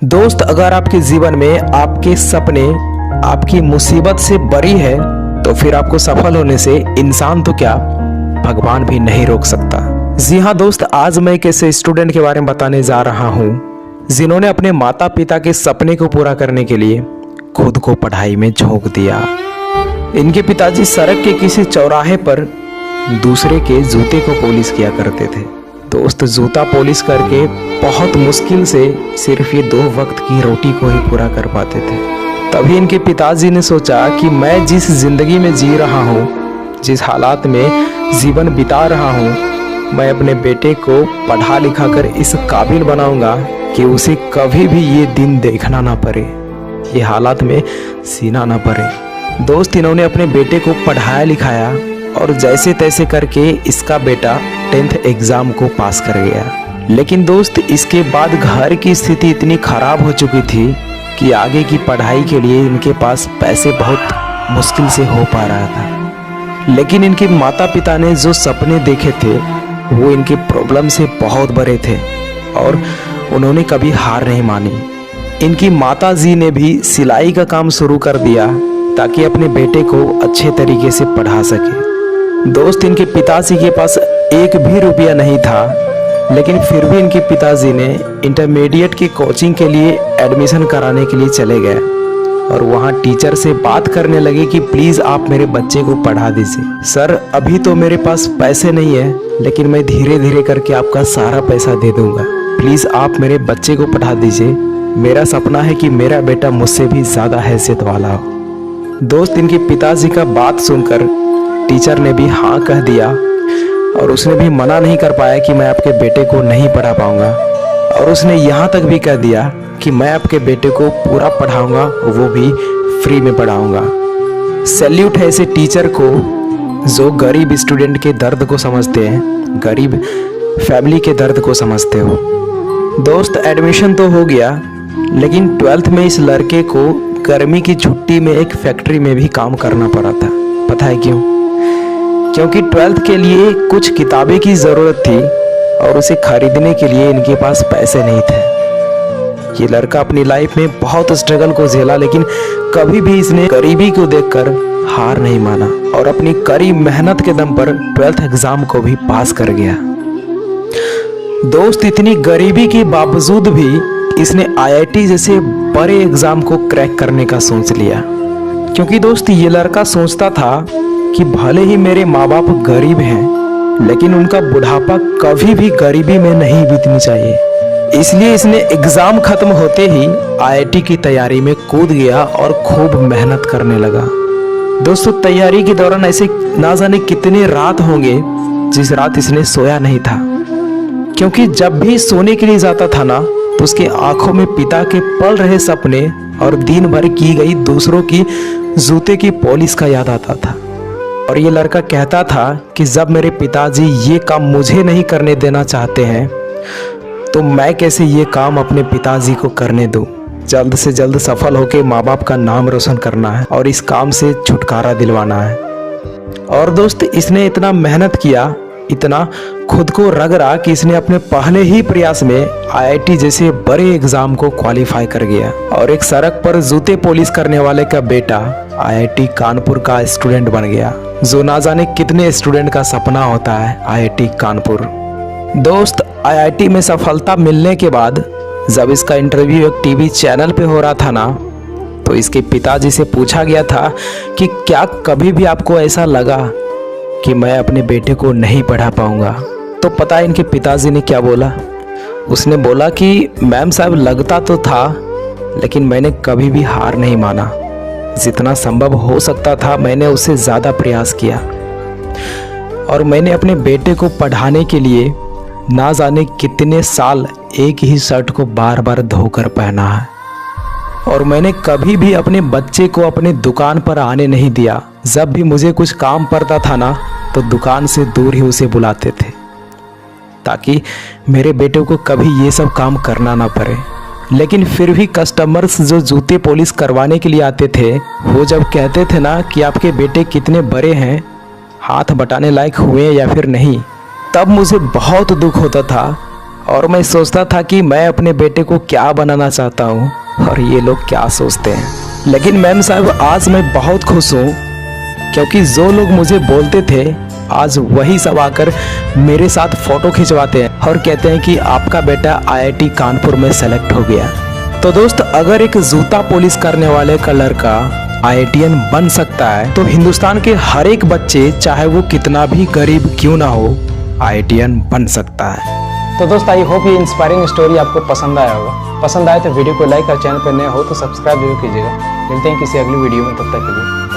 दोस्त, अगर आपके जीवन में आपके सपने आपकी मुसीबत से बड़ी है तो फिर आपको सफल होने से इंसान तो क्या भगवान भी नहीं रोक सकता। जी हाँ दोस्त, आज मैं एक ऐसे स्टूडेंट के बारे में बताने जा रहा हूँ जिन्होंने अपने माता पिता के सपने को पूरा करने के लिए खुद को पढ़ाई में झोंक दिया। इनके पिताजी सड़क के किसी चौराहे पर दूसरे के जूते को पॉलिश किया करते थे। दोस्त, जूता पॉलिश करके बहुत मुश्किल से सिर्फ ये 2 वक्त की रोटी को ही पूरा कर पाते थे। तभी इनके पिताजी ने सोचा कि मैं जिस जिंदगी में जी रहा हूँ, जिस हालात में जीवन बिता रहा हूँ, मैं अपने बेटे को पढ़ा लिखा कर इस काबिल बनाऊंगा कि उसे कभी भी ये दिन देखना ना पड़े, ये हालात में सीना ना पड़े। दोस्त, इन्होंने अपने बेटे को पढ़ाया लिखाया और जैसे तैसे करके इसका बेटा 10th एग्ज़ाम को पास कर गया। लेकिन दोस्त, इसके बाद घर की स्थिति इतनी ख़राब हो चुकी थी कि आगे की पढ़ाई के लिए इनके पास पैसे बहुत मुश्किल से हो पा रहा था। लेकिन इनके माता पिता ने जो सपने देखे थे वो इनके प्रॉब्लम से बहुत बड़े थे और उन्होंने कभी हार नहीं मानी। इनकी माता जी ने भी सिलाई का काम शुरू कर दिया ताकि अपने बेटे को अच्छे तरीके से पढ़ा सके। दोस्त, इनके पिताजी के पास 1 भी रुपया नहीं था, लेकिन फिर भी इनके पिताजी ने इंटरमीडिएट की कोचिंग के लिए एडमिशन कराने के लिए चले गए और वहाँ टीचर से बात करने लगे कि प्लीज़ आप मेरे बच्चे को पढ़ा दीजिए। सर, अभी तो मेरे पास पैसे नहीं है, लेकिन मैं धीरे धीरे करके आपका सारा पैसा दे दूँगा। प्लीज़ आप मेरे बच्चे को पढ़ा दीजिए। मेरा सपना है कि मेरा बेटा मुझसे भी ज़्यादा हैसियत वाला हो। दोस्त, इनके पिताजी का बात सुनकर टीचर ने भी हाँ कह दिया और उसने भी मना नहीं कर पाया कि मैं आपके बेटे को नहीं पढ़ा पाऊंगा, और उसने यहाँ तक भी कह दिया कि मैं आपके बेटे को पूरा पढ़ाऊंगा, वो भी फ्री में पढ़ाऊंगा। सैल्यूट है ऐसे टीचर को जो गरीब स्टूडेंट के दर्द को समझते हैं, गरीब फैमिली के दर्द को समझते हो। दोस्त, एडमिशन तो हो गया, लेकिन 12th में इस लड़के को गर्मी की छुट्टी में एक फैक्ट्री में भी काम करना पड़ा था। पता है क्यों? क्योंकि 12th के लिए कुछ किताबें की ज़रूरत थी और उसे खरीदने के लिए इनके पास पैसे नहीं थे। ये लड़का अपनी लाइफ में बहुत स्ट्रगल को झेला, लेकिन कभी भी इसने गरीबी को देखकर हार नहीं माना और अपनी कड़ी मेहनत के दम पर 12th एग्ज़ाम को भी पास कर गया। दोस्त, इतनी गरीबी के बावजूद भी इसने IIT जैसे बड़े एग्ज़ाम को क्रैक करने का सोच लिया। क्योंकि दोस्त, ये लड़का सोचता था कि भले ही मेरे माँ बाप गरीब हैं, लेकिन उनका बुढ़ापा कभी भी गरीबी में नहीं बीतनी चाहिए। इसलिए इसने एग्ज़ाम खत्म होते ही IIT की तैयारी में कूद गया और खूब मेहनत करने लगा। दोस्तों, तैयारी के दौरान ऐसे ना जाने कितने रात होंगे जिस रात इसने सोया नहीं था, क्योंकि जब भी सोने के लिए जाता था ना तो उसके आंखों में पिता के पल रहे सपने और दिन भर की गई दूसरों की जूते की पॉलिश का याद आता था। और ये लड़का कहता था कि जब मेरे पिताजी ये काम मुझे नहीं करने देना चाहते हैं तो मैं कैसे ये काम अपने पिताजी को करने दूं। जल्द से जल्द सफल होकर माँ बाप का नाम रोशन करना है और इस काम से छुटकारा दिलवाना है। और दोस्त, इसने इतना मेहनत किया, इतना खुद को रगड़ा कि इसने अपने पहले ही प्रयास में IIT जैसे बड़े एग्जाम को क्वालिफाई कर गया और एक सड़क पर जूते पॉलिश करने वाले का बेटा IIT कानपुर का स्टूडेंट बन गया, जो ना जाने कितने स्टूडेंट का सपना होता है IIT कानपुर। दोस्त, IIT में सफलता मिलने के बाद जब इसका इंटरव्यू एक टीवी चैनल पे हो रहा था ना, तो इसके पिताजी से पूछा गया था कि क्या कभी भी आपको ऐसा लगा कि मैं अपने बेटे को नहीं पढ़ा पाऊंगा? तो पता है इनके पिताजी ने क्या बोला? उसने बोला कि मैम साहब, लगता तो था, लेकिन मैंने कभी भी हार नहीं माना। जितना संभव हो सकता था मैंने उससे ज़्यादा प्रयास किया और मैंने अपने बेटे को पढ़ाने के लिए ना जाने कितने साल एक ही शर्ट को बार बार धोकर पहना है और मैंने कभी भी अपने बच्चे को अपने दुकान पर आने नहीं दिया। जब भी मुझे कुछ काम पड़ता था ना तो दुकान से दूर ही उसे बुलाते थे ताकि मेरे बेटे को कभी ये सब काम करना ना पड़े। लेकिन फिर भी कस्टमर्स जो जूते पॉलिश करवाने के लिए आते थे, वो जब कहते थे ना कि आपके बेटे कितने बड़े हैं, हाथ बटाने लायक हुए या फिर नहीं, तब मुझे बहुत दुख होता था और मैं सोचता था कि मैं अपने बेटे को क्या बनाना चाहता हूँ और ये लोग क्या सोचते हैं। लेकिन मैम साहब आज मैं बहुत खुश हूँ, क्योंकि जो लोग मुझे बोलते थे आज वही सब आकर मेरे साथ फोटो खिंचवाते हैं और कहते हैं कि आपका बेटा IIT कानपुर में सेलेक्ट हो गया। तो दोस्त, अगर एक जूता पॉलिश करने वाले का लड़का IITian बन सकता है तो हिंदुस्तान के हर एक बच्चे, चाहे वो कितना भी गरीब क्यों ना हो, IITian बन सकता है। तो दोस्त, आई होप ये इंस्पायरिंग स्टोरी आपको पसंद आया होगा। पसंद आए तो वीडियो को लाइक और चैनल पर नए हो तो सब्सक्राइब जरूर कीजिएगा। मिलते हैं किसी अगली वीडियो में, तब तक के लिए।